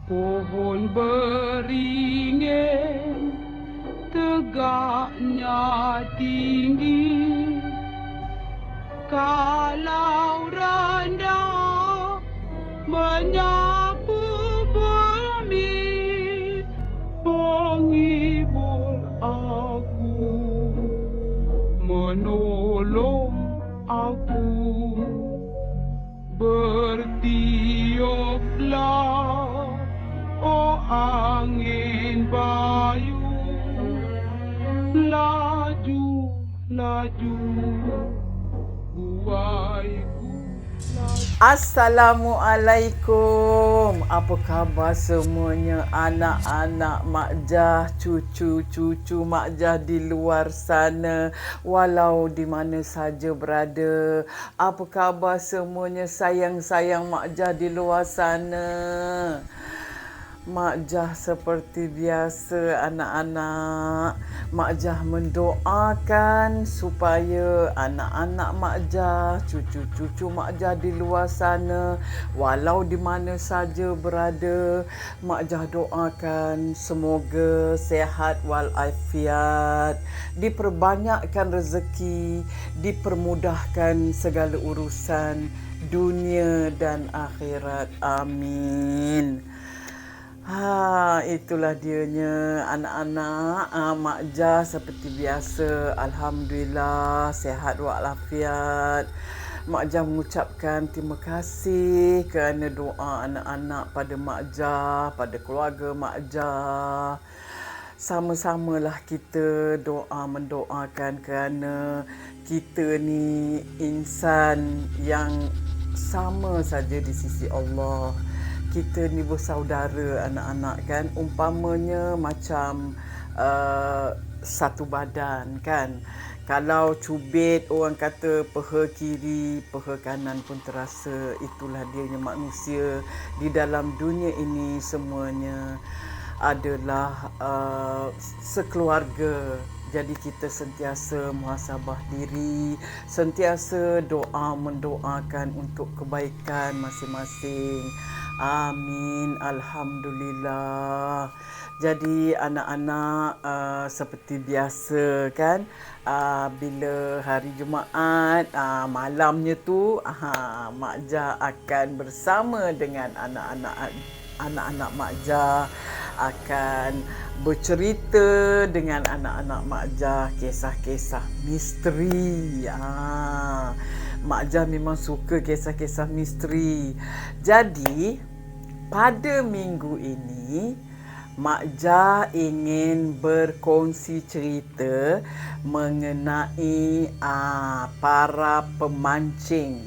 Pohon beringin tegaknya tinggi, kalau rendah menyapu bumi, menghibur aku, menolong aku. Bertiuplah, oh angin bayu, laju, laju, buaiku laju. Assalamualaikum. Apa khabar semuanya anak-anak Mak Jah, cucu-cucu Mak Jah di luar sana, walau di mana saja berada. Apa khabar semuanya sayang-sayang Mak Jah di luar sana? Mak Jah seperti biasa anak-anak, Mak Jah mendoakan supaya anak-anak Mak Jah, cucu-cucu Mak Jah di luar sana, walau di mana saja berada, Mak Jah doakan semoga sehat walafiat, diperbanyakkan rezeki, dipermudahkan segala urusan dunia dan akhirat. Amin. Itulah dianya anak-anak. Mak Jah seperti biasa, alhamdulillah sihat walafiat. Mak Jah mengucapkan terima kasih kerana doa anak-anak pada Mak Jah, pada keluarga Mak Jah. Sama-samalah kita doa mendoakan kerana kita ni insan yang sama saja di sisi Allah. Kita ni bersaudara anak-anak kan, umpamanya macam satu badan kan. Kalau cubit orang kata peha kiri, peha kanan pun terasa. Itulah dianya manusia di dalam dunia ini, semuanya adalah sekeluarga. Jadi kita sentiasa muhasabah diri, sentiasa doa mendoakan untuk kebaikan masing-masing. Amin. Alhamdulillah. Jadi anak-anak seperti biasa kan, bila hari Jumaat malamnya tu Mak Jah akan bersama dengan anak-anak Mak Jah, akan bercerita dengan anak-anak Mak Jah kisah-kisah misteri. Mak Jah memang suka kisah-kisah misteri. Jadi pada minggu ini Mak Jah ingin berkongsi cerita mengenai para pemancing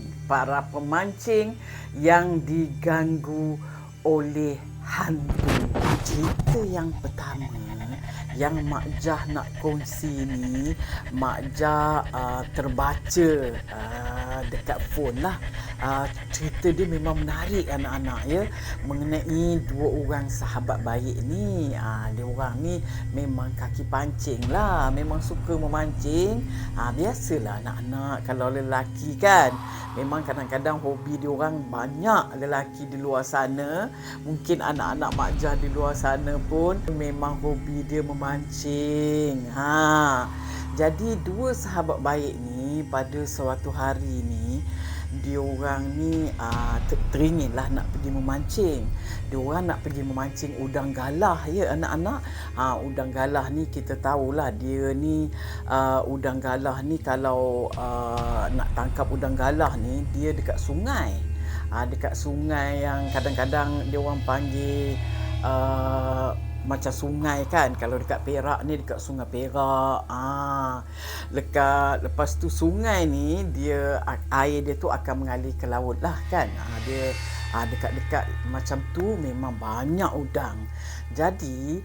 yang diganggu oleh hantu. Cerita yang pertama yang Mak Jah nak kongsi ni, Mak Jah terbaca dekat phone lah. Cerita dia memang menarik anak-anak ya, mengenai dua orang sahabat baik ni. Dia orang ni memang kaki pancing lah, memang suka memancing. Biasalah anak-anak, kalau lelaki kan memang kadang-kadang hobi dia orang banyak. Lelaki di luar sana, mungkin anak-anak Mak Jah di luar sana pun memang hobi dia memancing. Jadi dua sahabat baik ni pada suatu hari ni, diorang ni teringinlah nak pergi memancing. Diorang nak pergi memancing udang galah ya anak-anak. Udang galah ni kita tahulah dia ni, udang galah ni kalau nak tangkap udang galah ni, dia dekat sungai. Dekat sungai yang kadang-kadang diorang panggil macam sungai kan. Kalau dekat Perak ni dekat Sungai Perak. Lepas tu sungai ni dia air dia tu akan mengalir ke laut lah kan. Dia dekat-dekat macam tu memang banyak udang. Jadi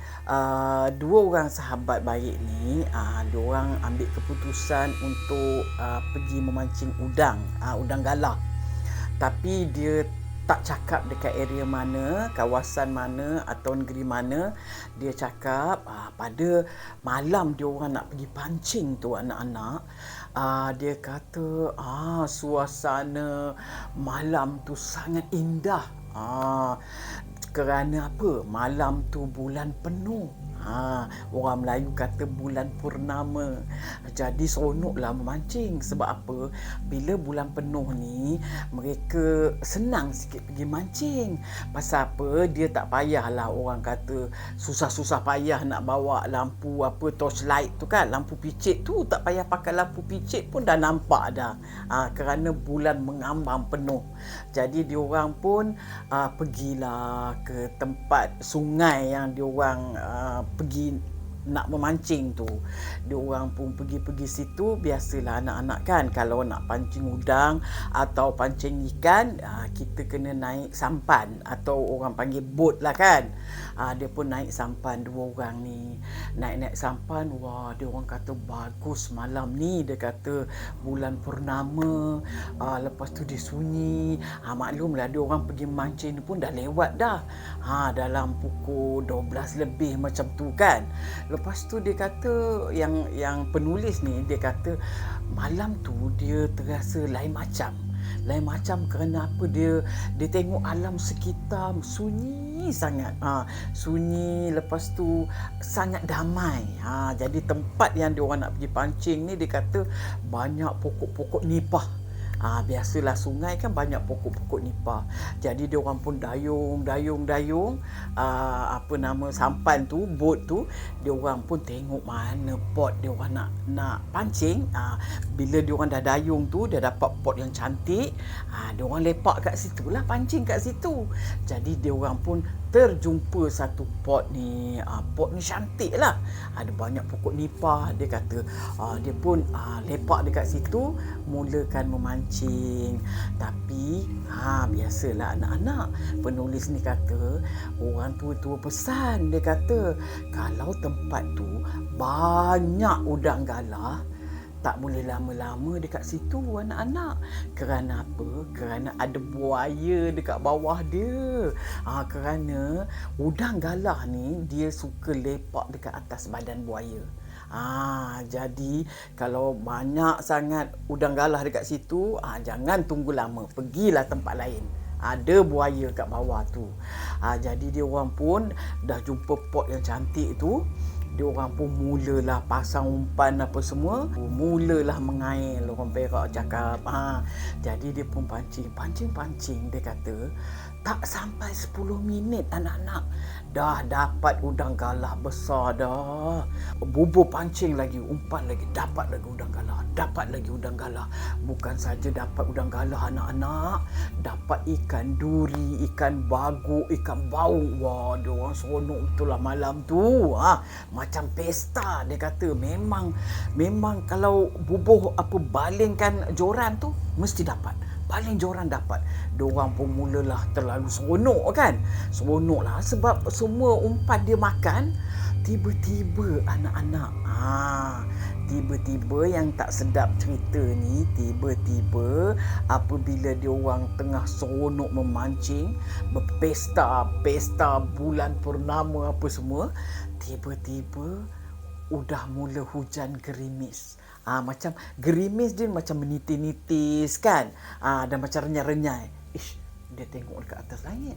dua orang sahabat baik ni, diorang ambil keputusan untuk pergi memancing udang galah. Tapi dia tak cakap dekat area mana, kawasan mana atau negeri mana. Dia cakap pada malam dia orang nak pergi pancing tu anak-anak. Dia kata suasana malam tu sangat indah. Kerana apa? Malam tu bulan penuh. Orang Melayu kata bulan purnama. Jadi seronoklah memancing. Sebab apa? Bila bulan penuh ni, mereka senang sikit pergi mancing. Pasal apa? Dia tak payahlah orang kata susah-susah payah nak bawa lampu torchlight tu kan. Lampu picit tu tak payah pakai lampu picit pun dah nampak dah. Kerana bulan mengambang penuh. Jadi diorang pun pergilah ke tempat sungai yang diorang pergi nak memancing tu. Diorang pun pergi situ. Biasalah anak-anak kan, kalau nak pancing udang atau pancing ikan, kita kena naik sampan atau orang panggil boat lah kan. Dia pun naik sampan, 2 orang ni naik sampan. Wah, dia orang kata bagus malam ni. Dia kata bulan purnama. Lepas tu dia sunyi. Maklumlah dia orang pergi mancing ni pun dah lewat dah. Dalam pukul 12 lebih macam tu kan. Lepas tu dia kata yang penulis ni, dia kata malam tu dia terasa lain macam. Lain macam kerana apa? Dia tengok alam sekitar sunyi sangat. Sunyi, lepas tu sangat damai. Jadi tempat yang dia orang nak pergi pancing ni, dia kata banyak pokok-pokok nipah. Biasalah sungai kan banyak pokok-pokok nipah. Jadi dia orang pun dayung sampan tu, bot tu. Dia orang pun tengok mana pot dia orang nak pancing. Bila dia orang dah dayung tu, dia dapat pot yang cantik. Dia orang lepak kat situ lah, pancing kat situ. Jadi dia orang pun terjumpa satu pot ni. Pot ni cantik lah. Ada banyak pokok nipah. Dia kata dia pun lepak dekat situ, mulakan memancing. Tapi biasalah anak-anak. Penulis ni kata orang tua-tua pesan. Dia kata kalau tempat tu banyak udang galah, tak boleh lama-lama dekat situ anak-anak. Kerana apa? Kerana ada buaya dekat bawah dia. Kerana udang galah ni dia suka lepak dekat atas badan buaya. Jadi kalau banyak sangat udang galah dekat situ, jangan tunggu lama, pergilah tempat lain. Ada buaya kat bawah tu. Jadi dia orang pun dah jumpa pot yang cantik tu. Dia orang pun mulalah pasang umpan apa semua. Mulalah mengail, orang Perak cakap. Jadi dia pun pancing. Dia kata tak sampai 10 minit anak-anak dah dapat udang galah besar dah. Bubuh pancing lagi, umpan lagi, dapat lagi udang galah. Bukan saja dapat udang galah anak-anak, dapat ikan duri, ikan bagu, ikan baung. Wah, dia orang seronok betul lah malam tu. Macam pesta. Dia kata memang kalau bubuh balingkan joran tu mesti dapat. Paling joran dapat. Diorang pun mulalah terlalu seronok kan. Seronoklah sebab semua umpan dia makan. Tiba-tiba anak-anak, tiba-tiba yang tak sedap cerita ni, tiba-tiba apabila diorang tengah seronok memancing, berpesta bulan purnama apa semua, tiba-tiba udah mula hujan gerimis. Macam gerimis dia macam menitis-nitis kan. Dan macam renyai-renyai. Dia tengok dekat atas langit.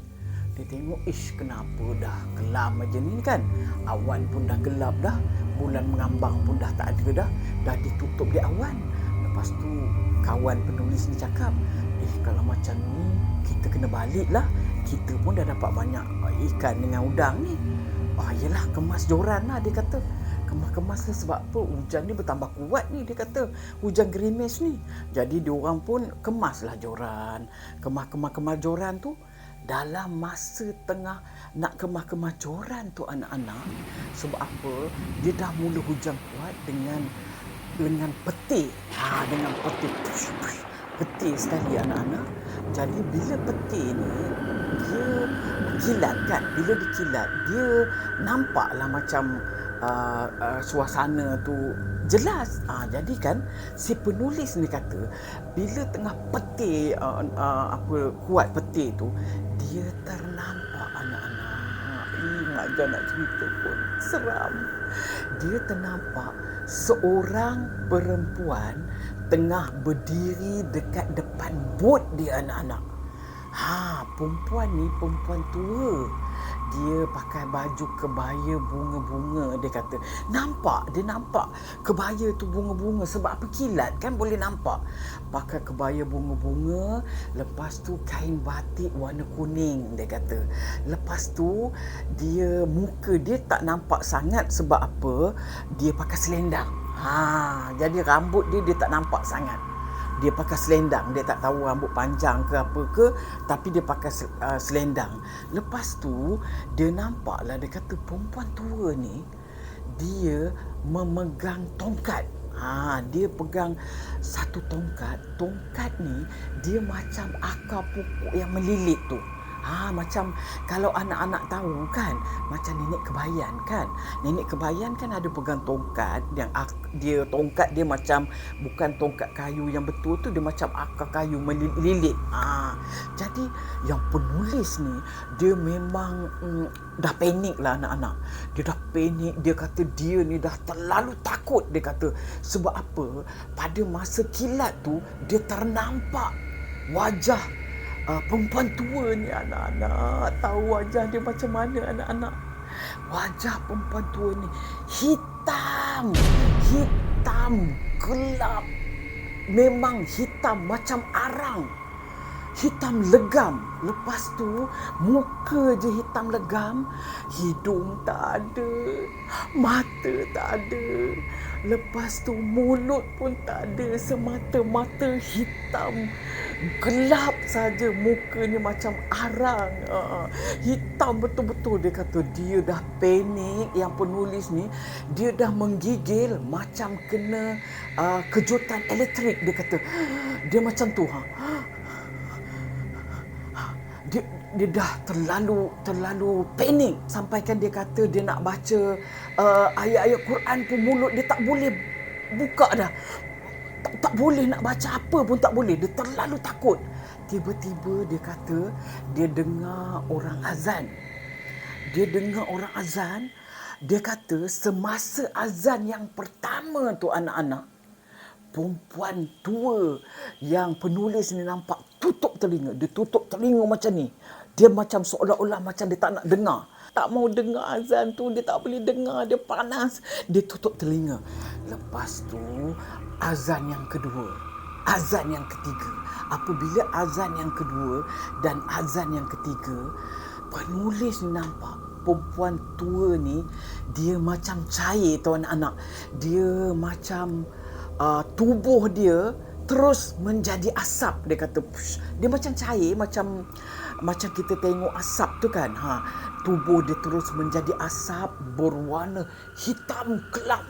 Dia tengok, kenapa dah kelam macam ni kan. Awan pun dah gelap dah. Bulan mengambang pun dah tak ada dah. Dah ditutup di awan. Lepas tu kawan penulis ni cakap, kalau macam ni kita kena balik lah. Kita pun dah dapat banyak ikan dengan udang ni. Yelah, kemas joran lah, dia kata. Kemas lah sebab apa? Hujan ni bertambah kuat ni, dia kata. Hujan gerimis ni. Jadi diorang pun kemaslah joran. Kemas joran tu. Dalam masa tengah nak kemas joran tu anak-anak. Sebab apa? Dia dah mula hujan kuat dengan peti. Dengan peti. Peti sekali anak-anak. Jadi bila peti ni dia kilat kan. Bila dia kilat, dia nampaklah macam suasana tu jelas. Jadi kan si penulis ni kata bila tengah peti kuat peti tu, dia ternampak anak-anak. Mak nak cerita pun seram. Dia ternampak seorang perempuan tengah berdiri dekat depan bot dia anak-anak. Perempuan ni perempuan tua. Dia pakai baju kebaya bunga-bunga, dia kata. Dia nampak kebaya tu bunga-bunga sebab apa, kilat kan boleh nampak. Pakai kebaya bunga-bunga, lepas tu kain batik warna kuning, dia kata. Lepas tu muka dia tak nampak sangat sebab apa? Dia pakai selendang. Jadi rambut dia tak nampak sangat. Dia pakai selendang, dia tak tahu rambut panjang ke apa ke, tapi dia pakai selendang. Lepas tu dia nampaklah, dia kata perempuan tua ni dia memegang tongkat. Dia pegang satu tongkat. Tongkat ni dia macam akar pokok yang melilit tu. Macam kalau anak-anak tahu kan, macam nenek kebayan kan. Nenek kebayan kan ada pegang tongkat yang tongkat dia macam bukan tongkat kayu yang betul tu, dia macam akar kayu melilit. Jadi yang penulis ni dia memang dah panik lah anak-anak. Dia dah panik, dia kata dia ni dah terlalu takut, dia kata. Sebab apa? Pada masa kilat tu dia ternampak wajah perempuan tua ni anak-anak. Tahu wajah dia macam mana anak-anak? Wajah perempuan tua ni hitam gelap. Memang hitam macam arang. Hitam legam. Lepas tu muka je hitam legam, hidung tak ada, mata tak ada. Lepas tu mulut pun tak ada, semata-mata hitam gelap saja, mukanya macam arang. Hitam betul-betul. Dia kata dia dah panik, yang penulis ni dia dah menggigil macam kena kejutan elektrik. Dia kata dia macam tu. Dia dah terlalu panik sampaikan dia kata dia nak baca ayat-ayat Quran pun mulut dia tak boleh buka dah. Tak boleh nak baca apa pun tak boleh. Dia terlalu takut. Tiba-tiba dia kata dia dengar orang azan. Dia kata semasa azan yang pertama tu anak-anak, perempuan tua yang penulis ni nampak tutup telinga. Dia tutup telinga macam ni. Dia macam seolah-olah macam dia tak nak dengar. Tak mau dengar azan tu, dia tak boleh dengar, dia panas. Dia tutup telinga. Lepas tu azan yang kedua, azan yang ketiga. Apabila azan yang kedua dan azan yang ketiga, penulis ni nampak perempuan tua ni dia macam cair tau anak-anak. Dia macam tubuh dia terus menjadi asap. Dia kata dia macam cair, macam kita tengok asap tu kan. Tubuh dia terus menjadi asap berwarna hitam kelam.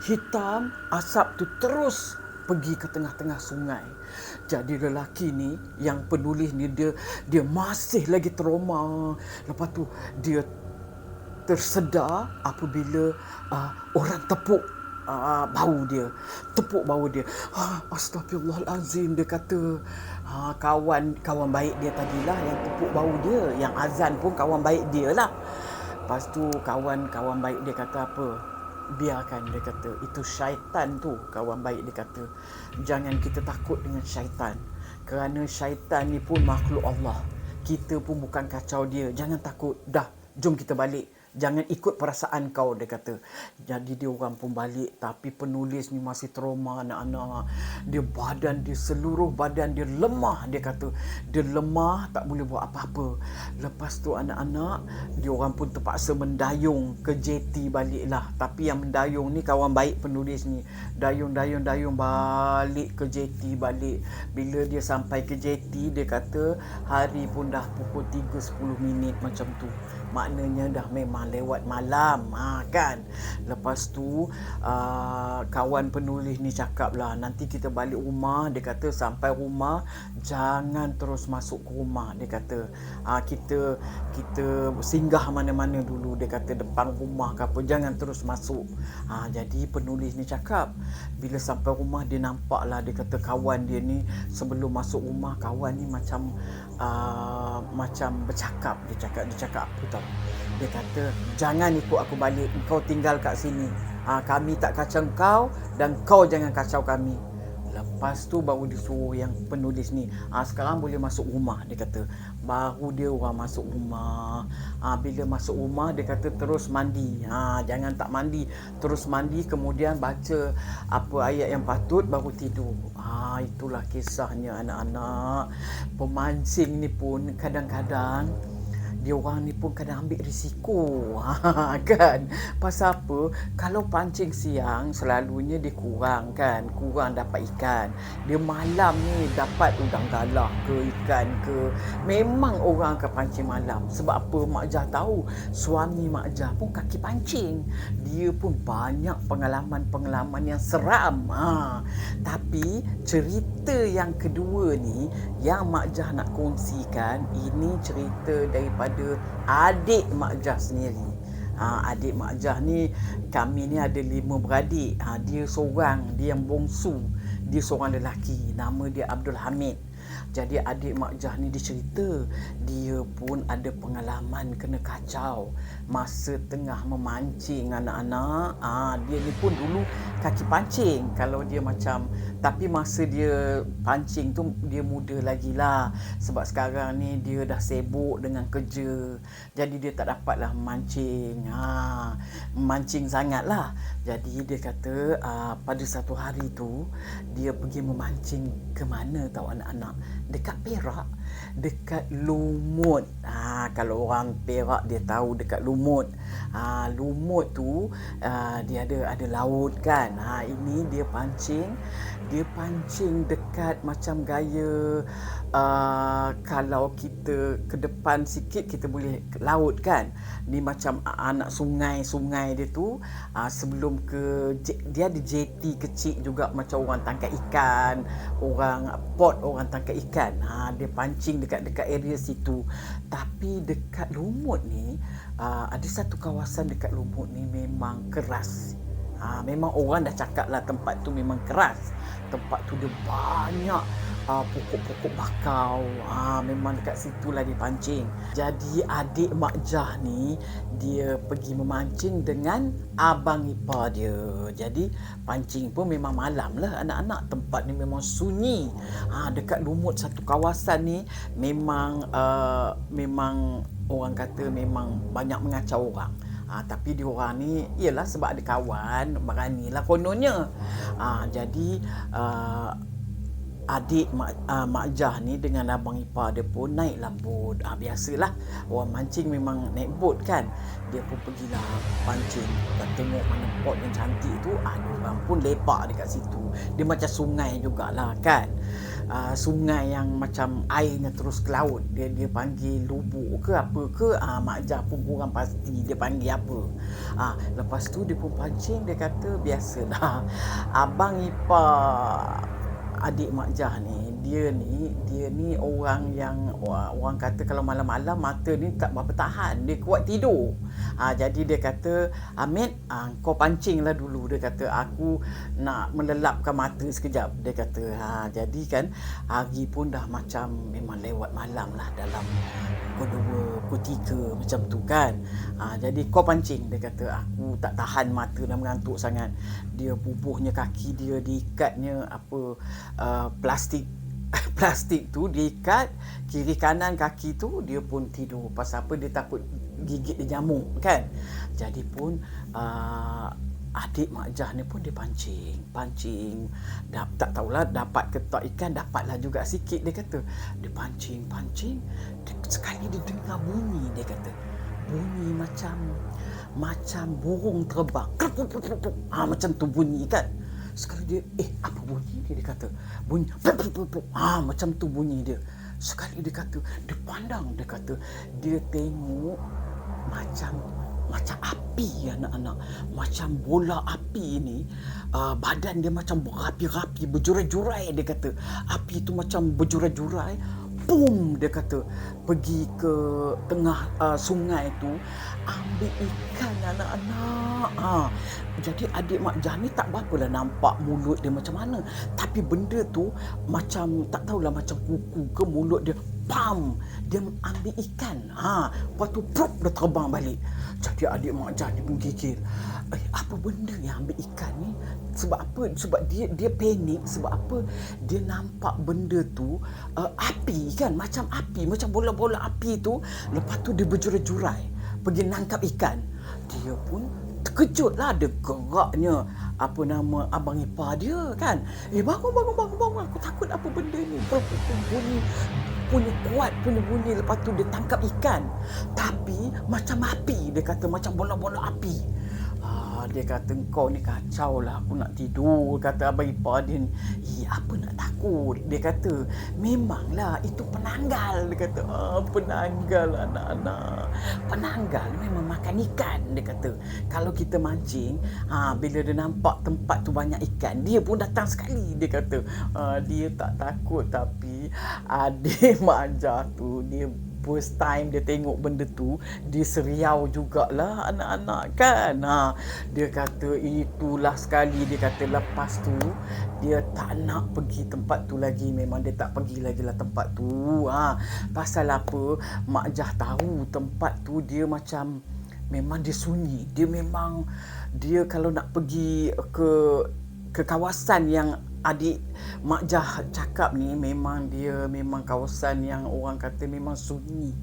Hitam, asap tu terus pergi ke tengah-tengah sungai. Jadi lelaki ni, yang penulis ni, dia masih lagi trauma. Lepas tu dia tersedar apabila orang tepuk bau dia. Astagfirullahalazim, dia kata. Kawan baik dia tadilah yang tepuk bau dia, yang azan pun kawan baik dia lah. Lepas tu kawan baik dia kata apa? Biarkan, dia kata. Itu syaitan tu, kawan baik dia kata. Jangan kita takut dengan syaitan. Kerana syaitan ni pun makhluk Allah. Kita pun bukan kacau dia. Jangan takut. Dah, jom kita balik. Jangan ikut perasaan kau, dia kata. Jadi dia orang pun balik. Tapi penulis ni masih trauma anak-anak. Seluruh badan dia lemah, dia kata. Dia lemah, tak boleh buat apa-apa. Lepas tu anak-anak, dia orang pun terpaksa mendayung ke JT balik lah. Tapi yang mendayung ni kawan baik penulis ni. Dayung balik ke JT balik. Bila dia sampai ke JT, dia kata hari pun dah pukul 3:10 macam tu. Maknanya dah memang lewat malam kan. Lepas tu kawan penulis ni cakap lah, nanti kita balik rumah. Dia kata sampai rumah jangan terus masuk ke rumah. Dia kata kita singgah mana-mana dulu. Dia kata depan rumah ke apa, jangan terus masuk. Jadi penulis ni cakap bila sampai rumah dia nampak lah, dia kata kawan dia ni sebelum masuk rumah, kawan ni macam bercakap. Dia cakap apa tau? Dia kata jangan ikut aku balik, kau tinggal kat sini. Kami tak kacau kau dan kau jangan kacau kami. Lepas tu baru dia suruh yang penulis ni, sekarang boleh masuk rumah, dia kata. Baru dia orang masuk rumah. Bila masuk rumah dia kata terus mandi. Jangan tak mandi, terus mandi kemudian baca apa ayat yang patut baru tidur. Itulah kisahnya anak-anak. Pemancing ni pun kadang-kadang dia orang ni pun kadang ambil risiko, kan. Pasal apa? Kalau pancing siang selalunya dia kurang dapat ikan. Dia malam ni dapat udang galah ke ikan ke. Memang orang akan pancing malam. Sebab apa? Mak Jah tahu suami Mak Jah pun kaki pancing. Dia pun banyak pengalaman-pengalaman yang seram. Tapi cerita yang kedua ni yang Mak Jah nak kongsikan, ini cerita daripada adik Mak Jah sendiri. Adik Mak Jah ni, kami ni ada 5 beradik. Dia seorang, dia yang bongsu. Dia seorang lelaki, nama dia Abdul Hamid. Jadi adik Mak Jah ni dia cerita dia pun ada pengalaman kena kacau masa tengah memancing anak-anak. Dia ni pun dulu kaki pancing kalau dia macam, tapi masa dia pancing tu dia muda lagi lah. Sebab sekarang ni dia dah sibuk dengan kerja, jadi dia tak dapatlah memancing. Memancing sangat lah. Jadi dia kata pada satu hari tu dia pergi memancing ke mana tahu anak-anak? Dekat Perak, dekat Lumut. Kalau orang Perak dia tahu dekat Lumut. Lumut tu dia ada laut kan. Ini dia pancing dekat macam gaya kalau kita ke depan sikit kita boleh ke laut kan. Ni macam anak sungai dia tu sebelum ke dia ada jeti kecil juga macam orang tangkap ikan, orang port orang tangkap ikan. Dia pancing dekat area situ. Tapi dekat Lumut ni ada satu kawasan dekat Lumut ni memang keras. Memang orang dah cakap lah tempat tu memang keras. Tempat tu dia banyak pokok-pokok bakau. Memang dekat situlah dia pancing. Jadi adik Mak Jah ni dia pergi memancing dengan abang ipar dia. Jadi pancing pun memang malam lah anak-anak. Tempat ni memang sunyi. Dekat Lumut satu kawasan ni memang orang kata memang banyak mengacau orang. Tapi diorang ni ialah sebab ada kawan beranilah kononnya. Jadi adik Mak Jah ni dengan abang ipar dia pun naiklah bot. Biasalah orang mancing memang naik bot kan. Dia pun pergilah pancing dan tengok mana pot yang cantik tu. Diorang pun lepak dekat situ. Dia macam sungai jugalah kan. Sungai yang macam airnya terus ke laut. Dia panggil lubuk ke apa ke. Mak Jah pun kurang pasti dia panggil apa. Lepas tu dia pun pancing. Dia kata biasalah abang ipar adik Mak Jah ni dia ni orang yang orang kata kalau malam-malam mata ni tak berapa tahan, dia kuat tidur. Jadi dia kata, Hamid, kau pancinglah dulu. Dia kata aku nak melelapkan mata sekejap. Dia kata jadi kan hari pun dah macam memang lewat malam lah, dalam pukul 2, pukul 3 macam tu kan. Jadi kau pancing. Dia kata aku tak tahan, mata dah mengantuk sangat. Dia bubuhnya kaki dia, diikatnya plastik tu diikat kiri kanan kaki tu. Dia pun tidur. Pasal apa? Dia takut gigit dia nyamuk kan. Jadi pun adik Mak Jah ni pun dia pancing. Tak tahulah dapat ke tak ikan, dapatlah juga sikit. Dia kata dia pancing. Sekali dia dengar bunyi. Dia kata bunyi macam burung terbang. Macam tu bunyi kan. Sekali dia apa bunyi dia kata bunyi macam tu bunyi dia. Sekali dia kata dia pandang, dia kata dia tengok macam api anak-anak, macam bola api ni. Badan dia macam berapi-rapi, berjurai-jurai. Dia kata api tu macam berjurai-jurai. Boom, dia kata pergi ke tengah sungai tu ambil ikan anak-anak. Jadi adik Mak Jah ni tak berapalah nampak mulut dia macam mana, tapi benda tu macam tak tahulah macam kuku ke mulut dia. Pam, dia ambil ikan. Lepas tu plop, dia terbang balik. Jadi adik Mak Jah ni pun gigil. Apa benda yang ambil ikan ni? Sebab apa? Sebab dia panik. Sebab apa? Dia nampak benda tu api kan, macam api, macam bola-bola api tu. Lepas tu dia berjurai-jurai pergi nangkap ikan. Dia pun terkejut lah, dia geraknya abang ipar dia kan. Bangun, aku takut apa benda ni. Bunyi punya kuat punya bunyi. Lepas tu dia tangkap ikan, tapi macam api. Dia kata macam bola-bola api. Dia kata, kau ni kacau lah, aku nak tidur. Kata abang ipar dia ni, apa nak takut? Dia kata, memanglah itu penanggal. Dia kata, penanggal anak-anak. Penanggal memang makan ikan. Dia kata, kalau kita mancing, bila dia nampak tempat tu banyak ikan, dia pun datang sekali. Dia kata, dia tak takut. Tapi adik Mak Jah tu, dia first time dia tengok benda tu, dia seriau jugalah anak-anak kan. Dia kata itulah sekali. Dia kata lepas tu dia tak nak pergi tempat tu lagi. Memang dia tak pergi lagi lah tempat tu. Pasal apa? Mak Jah tahu tempat tu dia macam memang dia sunyi. Dia kalau nak pergi ke kawasan yang adik Mak Jah cakap ni, memang kawasan yang orang kata memang sunyi.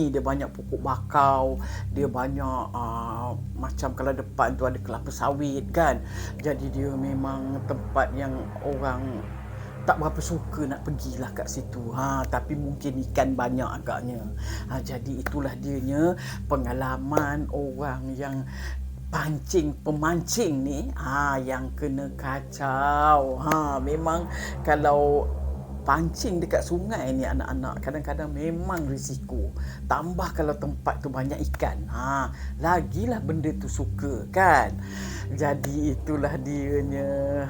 Dia banyak pokok bakau, dia banyak macam kalau depan tu ada kelapa sawit kan. Jadi dia memang tempat yang orang tak berapa suka nak pergilah kat situ. Tapi mungkin ikan banyak agaknya. Jadi itulah dianya pengalaman orang yang pemancing ni yang kena kacau. Memang kalau pancing dekat sungai ni anak-anak, kadang-kadang memang risiko. Tambah kalau tempat tu banyak ikan. Lagilah benda tu suka kan. Jadi itulah dianya.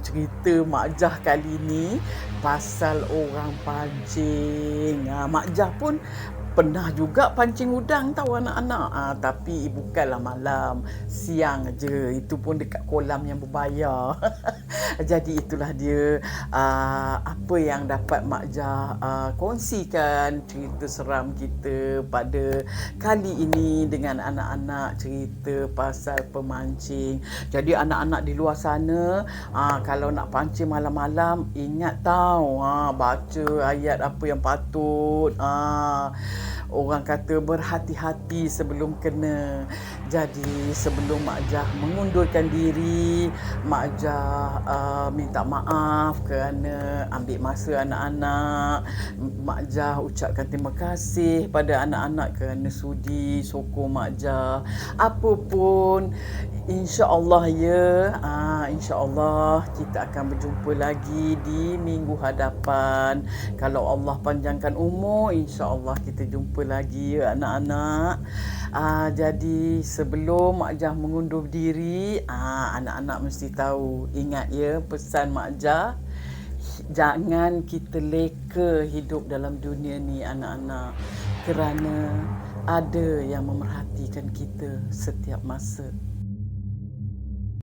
Cerita Mak Jah kali ni pasal orang pancing. Mak Jah pun pernah juga pancing udang tahu anak-anak. Tapi bukanlah malam, siang je. Itu pun dekat kolam yang berbayar. Jadi itulah dia apa yang dapat Mak Jah kongsikan cerita seram kita pada kali ini dengan anak-anak, cerita pasal pemancing. Jadi anak-anak di luar sana, kalau nak pancing malam-malam, ingat tahu, baca ayat apa yang patut. Orang kata berhati-hati sebelum kena. Jadi sebelum Mak Jah mengundurkan diri, Mak Jah minta maaf kerana ambil masa anak-anak. Mak Jah ucapkan terima kasih pada anak-anak kerana sudi sokong Mak Jah. Apa pun, insya-Allah insya-Allah kita akan berjumpa lagi di minggu hadapan. Kalau Allah panjangkan umur, insya-Allah kita jumpa lagi anak-anak. Jadi sebelum Mak Jah mengundur diri, anak-anak mesti tahu, ingat ya pesan Mak Jah, jangan kita leka hidup dalam dunia ni anak-anak, kerana ada yang memerhatikan kita setiap masa.